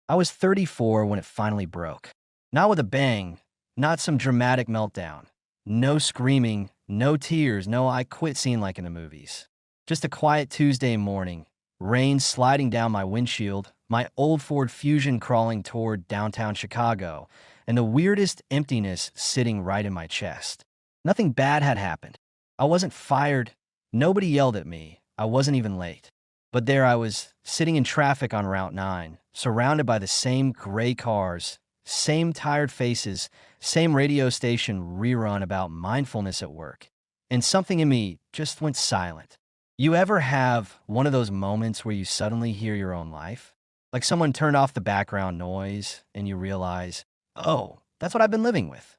I was 34 when it finally broke. Not with a bang, not some dramatic meltdown. No screaming, no tears, no I quit scene like in the movies. Just a quiet Tuesday morning, rain sliding down my windshield, my old Ford Fusion crawling toward downtown Chicago, and the weirdest emptiness sitting right in my chest. Nothing bad had happened. I wasn't fired. Nobody yelled at me. I wasn't even late. But there I was, sitting in traffic on Route 9, surrounded by the same gray cars, same tired faces, same radio station rerun about mindfulness at work. And something in me just went silent. You ever have one of those moments where you suddenly hear your own life? Like someone turned off the background noise and you realize, oh, that's what I've been living with.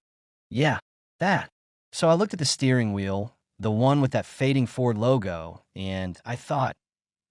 Yeah, that. So I looked at the steering wheel, the one with that fading Ford logo, and I thought,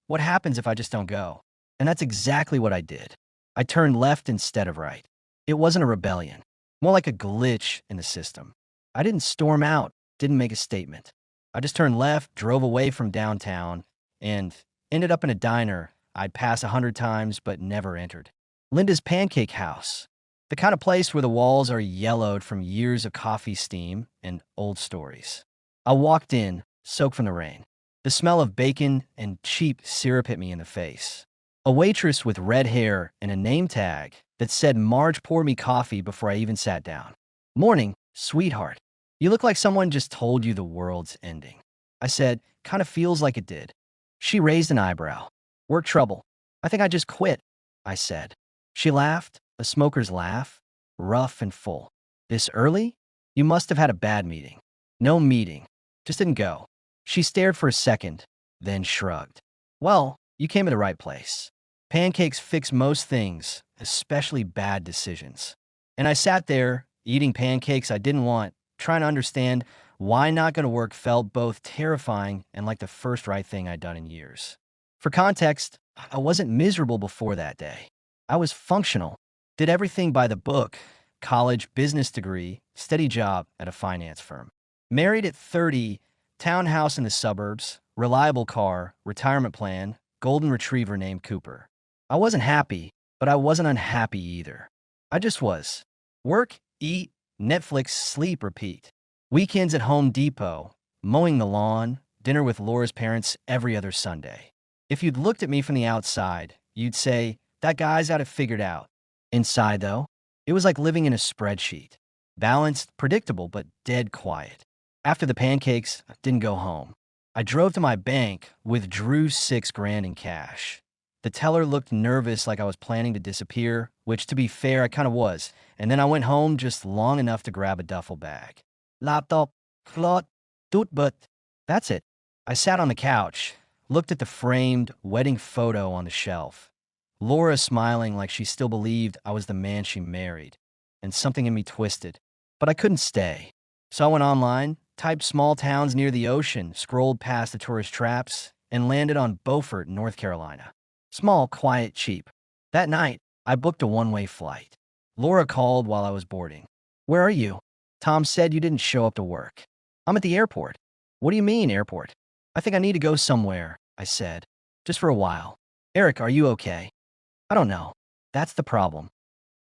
what happens if I just don't go? And that's exactly what I did. I turned left instead of right. It wasn't a rebellion, more like a glitch in the system. I didn't storm out, didn't make a statement. I just turned left, drove away from downtown, and ended up in a diner I'd passed 100 times but never entered. Linda's Pancake House, the kind of place where the walls are yellowed from years of coffee steam and old stories. I walked in, soaked from the rain. The smell of bacon and cheap syrup hit me in the face. A waitress with red hair and a name tag that said Marge poured me coffee before I even sat down. Morning, sweetheart. You look like someone just told you the world's ending. I said, kind of feels like it did. She raised an eyebrow. Work trouble. I think I just quit, I said. She laughed, a smoker's laugh, rough and full. This early? You must have had a bad meeting. No meeting. Just didn't go. She stared for a second, then shrugged. Well, you came to the right place. Pancakes fix most things, especially bad decisions. And I sat there, eating pancakes I didn't want, trying to understand why not going to work felt both terrifying and like the first right thing I'd done in years. For context, I wasn't miserable before that day. I was functional, did everything by the book, college, business degree, steady job at a finance firm. Married at 30, townhouse in the suburbs, reliable car, retirement plan, golden retriever named Cooper. I wasn't happy, but I wasn't unhappy either. I just was. Work, eat, Netflix, sleep, repeat. Weekends at Home Depot, mowing the lawn, dinner with Laura's parents every other Sunday. If you'd looked at me from the outside, you'd say, that guy's got it figured out. Inside, though, it was like living in a spreadsheet. Balanced, predictable, but dead quiet. After the pancakes, I didn't go home. I drove to my bank, withdrew $6,000 in cash. The teller looked nervous like I was planning to disappear, which to be fair, I kind of was. And then I went home just long enough to grab a duffel bag. Laptop, cloth, but that's it. I sat on the couch, looked at the framed wedding photo on the shelf. Laura smiling like she still believed I was the man she married. And something in me twisted. But I couldn't stay. So I went online, typed small towns near the ocean, scrolled past the tourist traps, and landed on Beaufort, North Carolina. Small, quiet, cheap. That night, I booked a one-way flight. Laura called while I was boarding. Where are you? Tom said you didn't show up to work. I'm at the airport. What do you mean, airport? I think I need to go somewhere, I said. Just for a while. Eric, are you okay? I don't know. That's the problem.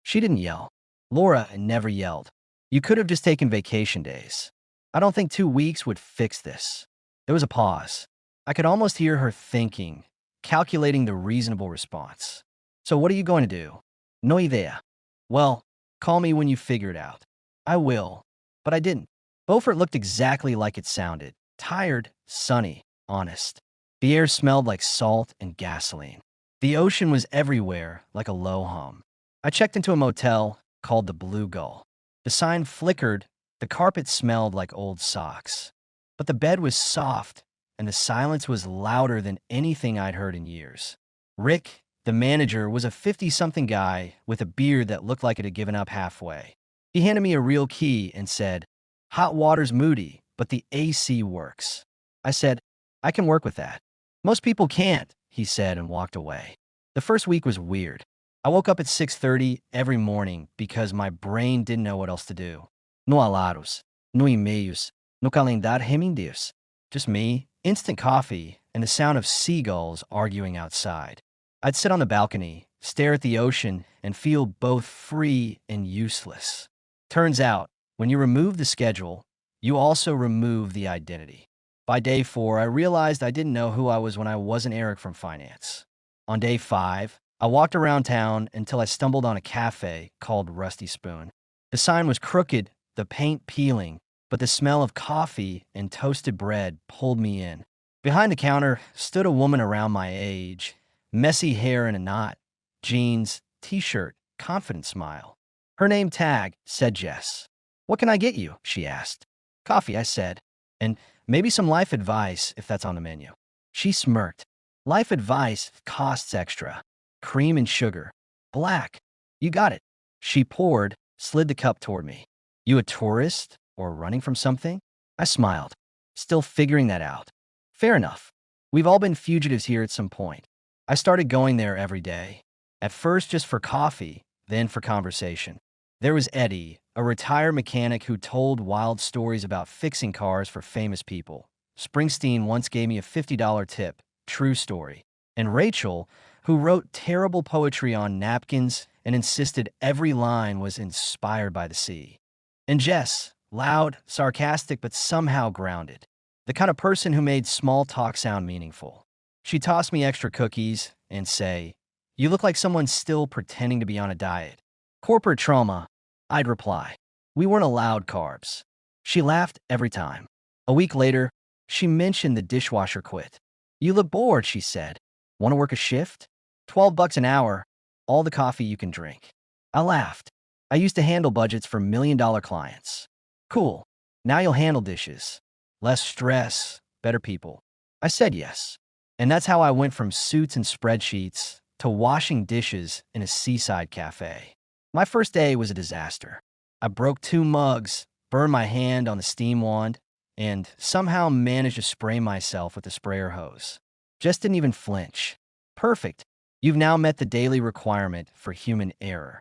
She didn't yell. Laura never yelled. You could have just taken vacation days. I don't think 2 weeks would fix this. There was a pause. I could almost hear her thinking, calculating the reasonable response. So what are you going to do? No idea. Well, call me when you figure it out. I will. But I didn't. Beaufort looked exactly like it sounded. Tired, sunny, honest. The air smelled like salt and gasoline. The ocean was everywhere, like a low hum. I checked into a motel called the Blue Gull. The sign flickered, the carpet smelled like old socks. But the bed was soft, and the silence was louder than anything I'd heard in years. Rick, the manager, was a 50-something guy with a beard that looked like it had given up halfway. He handed me a real key and said, hot water's moody, but the AC works. I said, I can work with that. Most people can't, he said and walked away. The first week was weird. I woke up at 6:30 every morning because my brain didn't know what else to do. No alaros, no emails, no calendário remindios. Just me, instant coffee, and the sound of seagulls arguing outside. I'd sit on the balcony, stare at the ocean, and feel both free and useless. Turns out, when you remove the schedule, you also remove the identity. By day 4, I realized I didn't know who I was when I wasn't Eric from finance. On day 5, I walked around town until I stumbled on a cafe called Rusty Spoon. The sign was crooked, the paint peeling, but the smell of coffee and toasted bread pulled me in. Behind the counter stood a woman around my age, messy hair in a knot, jeans, t-shirt, confident smile. Her name tag said Jess. "What can I get you?" she asked. "Coffee," I said, "and maybe some life advice if that's on the menu." She smirked. "Life advice costs extra. Cream and sugar. Black. You got it." She poured, slid the cup toward me. "You a tourist or running from something?" I smiled, still figuring that out. "Fair enough. We've all been fugitives here at some point." I started going there every day. At first just for coffee, then for conversation. There was Eddie, a retired mechanic who told wild stories about fixing cars for famous people. Springsteen once gave me a $50 tip, true story. And Rachel, who wrote terrible poetry on napkins and insisted every line was inspired by the sea. And Jess, loud, sarcastic, but somehow grounded. The kind of person who made small talk sound meaningful. She'd toss me extra cookies and say, "You look like someone still pretending to be on a diet." "Corporate trauma," I'd reply. "We weren't allowed carbs." She laughed every time. A week later, she mentioned the dishwasher quit. "You look bored," she said. "Want to work a shift? $12 an hour, all the coffee you can drink." I laughed. "I used to handle budgets for $1 million clients." "Cool. Now you'll handle dishes. Less stress, better people." I said yes. And that's how I went from suits and spreadsheets to washing dishes in a seaside cafe. My first day was a disaster. I broke 2 mugs, burned my hand on the steam wand, and somehow managed to spray myself with the sprayer hose. Just didn't even flinch. Perfect. You've now met the daily requirement for human error.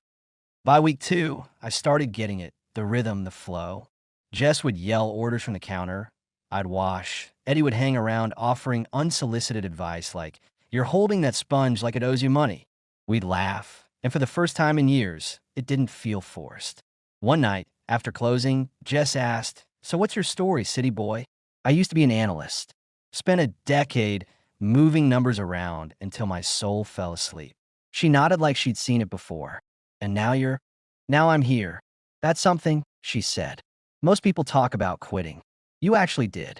By week 2, I started getting it, the rhythm, the flow. Jess would yell orders from the counter. I'd wash. Eddie would hang around offering unsolicited advice like, "You're holding that sponge like it owes you money." We'd laugh, and for the first time in years, it didn't feel forced. One night, after closing, Jess asked, "So what's your story, city boy?" I used to be an analyst. Spent a decade moving numbers around until my soul fell asleep. She nodded like she'd seen it before. "And now I'm here." "That's something," she said. "Most people talk about quitting. You actually did.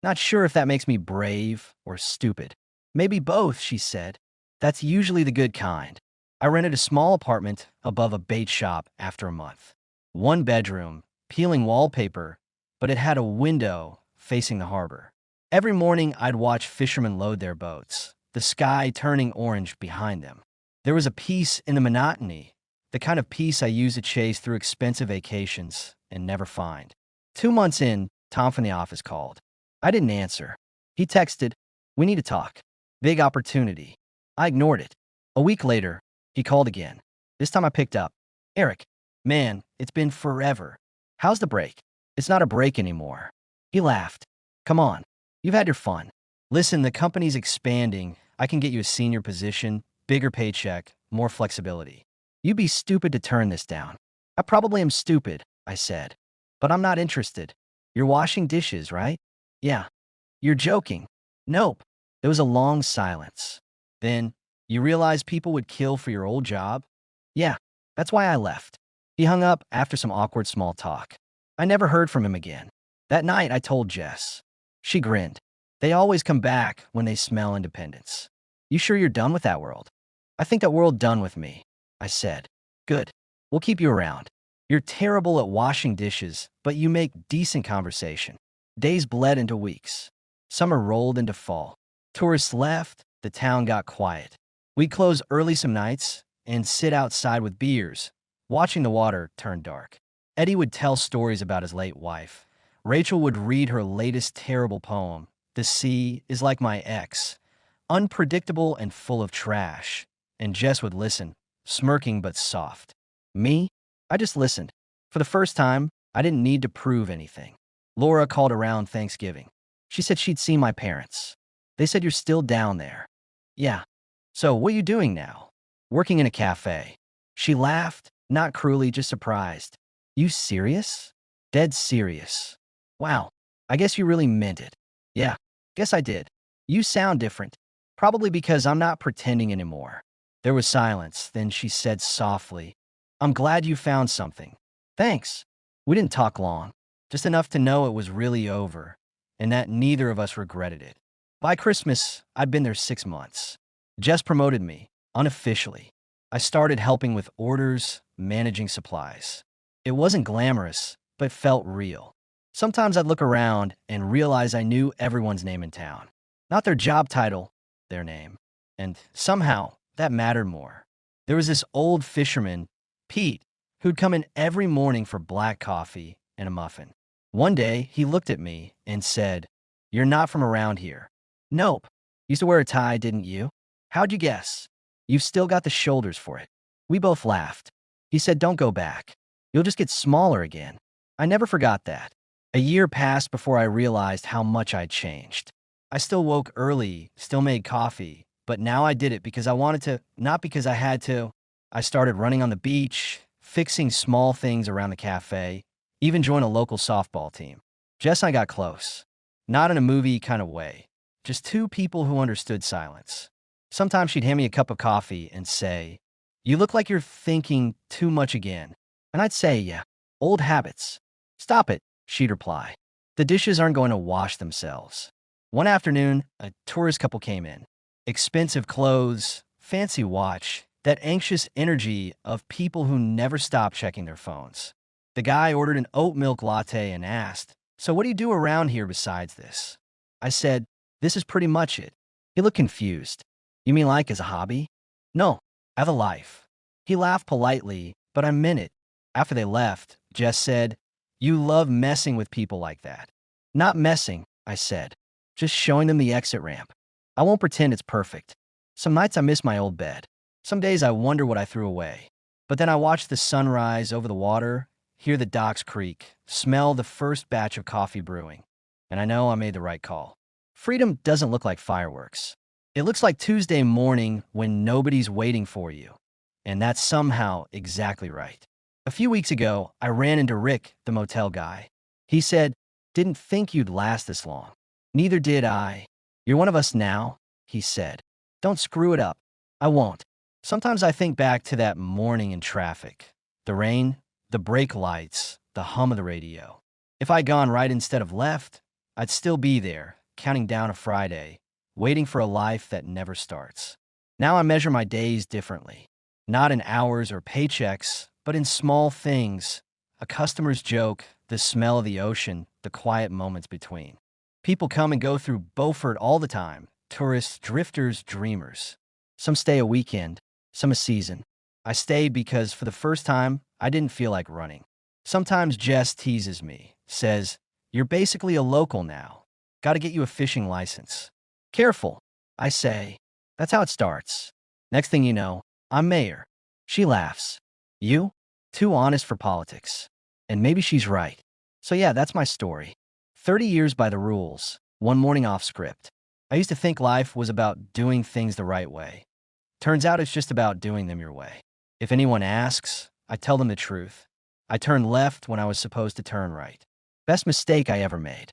Not sure if that makes me brave or stupid." "Maybe both," she said. "That's usually the good kind." I rented a small apartment above a bait shop after a month. 1 bedroom, peeling wallpaper, but it had a window facing the harbor. Every morning I'd watch fishermen load their boats, the sky turning orange behind them. There was a peace in the monotony, the kind of peace I use to chase through expensive vacations and never find. 2 months in, Tom from the office called. I didn't answer. He texted, "We need to talk." Big opportunity. I ignored it. A week later, he called again. This time I picked up. "Eric, man, it's been forever. How's the break?" "It's not a break anymore." He laughed. "Come on, you've had your fun. Listen, the company's expanding. I can get you a senior position, bigger paycheck, more flexibility. You'd be stupid to turn this down." "I probably am stupid," I said. "But I'm not interested." "You're washing dishes, right?" "Yeah." "You're joking." "Nope." There was a long silence. Then, "You realize people would kill for your old job?" "Yeah, that's why I left." He hung up after some awkward small talk. I never heard from him again. That night, I told Jess. She grinned. "They always come back when they smell independence." "You sure you're done with that world?" "I think that world done with me," I said. "Good. We'll keep you around. You're terrible at washing dishes, but you make decent conversation." Days bled into weeks. Summer rolled into fall. Tourists left, the town got quiet. We'd close early some nights and sit outside with beers, watching the water turn dark. Eddie would tell stories about his late wife. Rachel would read her latest terrible poem, "The Sea is Like My Ex," unpredictable and full of trash. And Jess would listen, smirking but soft. Me? I just listened. For the first time, I didn't need to prove anything. Laura called around Thanksgiving. She said she'd seen my parents. They said, "You're still down there." "Yeah." "So what are you doing now?" working in a cafe. She laughed, not cruelly, just surprised. You serious? Dead serious. Wow, I guess you really meant it. Yeah, guess I did. You sound different. Probably because I'm not pretending anymore. There was silence, then she said softly, I'm glad you found something. Thanks. We didn't talk long, just enough to know it was really over, and that neither of us regretted it. By Christmas, I'd been there 6 months. Jess promoted me, unofficially. I started helping with orders, managing supplies. It wasn't glamorous, but felt real. Sometimes I'd look around and realize I knew everyone's name in town. Not their job title, their name. And somehow, that mattered more. There was this old fisherman, Pete, who'd come in every morning for black coffee and a muffin. One day, he looked at me and said, You're not from around here. Nope. Used to wear a tie, didn't you? How'd you guess? You've still got the shoulders for it. We both laughed. He said, Don't go back. You'll just get smaller again. I never forgot that. A year passed before I realized how much I'd changed. I still woke early, still made coffee, but now I did it because I wanted to, not because I had to. I started running on the beach, fixing small things around the cafe, even joined a local softball team. Jess and I got close. Not in a movie kind of way. Just two people who understood silence. Sometimes she'd hand me a cup of coffee and say, You look like you're thinking too much again. And I'd say, Yeah, old habits. Stop it, she'd reply. The dishes aren't going to wash themselves. One afternoon, a tourist couple came in. Expensive clothes, fancy watch, that anxious energy of people who never stop checking their phones. The guy ordered an oat milk latte and asked, So what do you do around here besides this? I said, This is pretty much it. He looked confused. You mean like as a hobby? No, I have a life. He laughed politely, but I meant it. After they left, Jess said, You love messing with people like that. Not messing, I said. Just showing them the exit ramp. I won't pretend it's perfect. Some nights I miss my old bed. Some days I wonder what I threw away. But then I watch the sunrise over the water, hear the docks creak, smell the first batch of coffee brewing. And I know I made the right call. Freedom doesn't look like fireworks. It looks like Tuesday morning when nobody's waiting for you. And that's somehow exactly right. A few weeks ago, I ran into Rick, the motel guy. He said, Didn't think you'd last this long. Neither did I. You're one of us now, he said. Don't screw it up. I won't. Sometimes I think back to that morning in traffic. The rain, the brake lights, the hum of the radio. If I'd gone right instead of left, I'd still be there, counting down a Friday, waiting for a life that never starts. Now I measure my days differently. Not in hours or paychecks, but in small things. A customer's joke, the smell of the ocean, the quiet moments between. People come and go through Beaufort all the time. Tourists, drifters, dreamers. Some stay a weekend, some a season. I stayed because for the first time, I didn't feel like running. Sometimes Jess teases me, says, You're basically a local now. Got to get you a fishing license. Careful, I say. That's how it starts. Next thing you know, I'm mayor. She laughs. You? Too honest for politics. And maybe she's right. So yeah, that's my story. 30 years by the rules, one morning off script. I used to think life was about doing things the right way. Turns out it's just about doing them your way. If anyone asks, I tell them the truth. I turned left when I was supposed to turn right. Best mistake I ever made.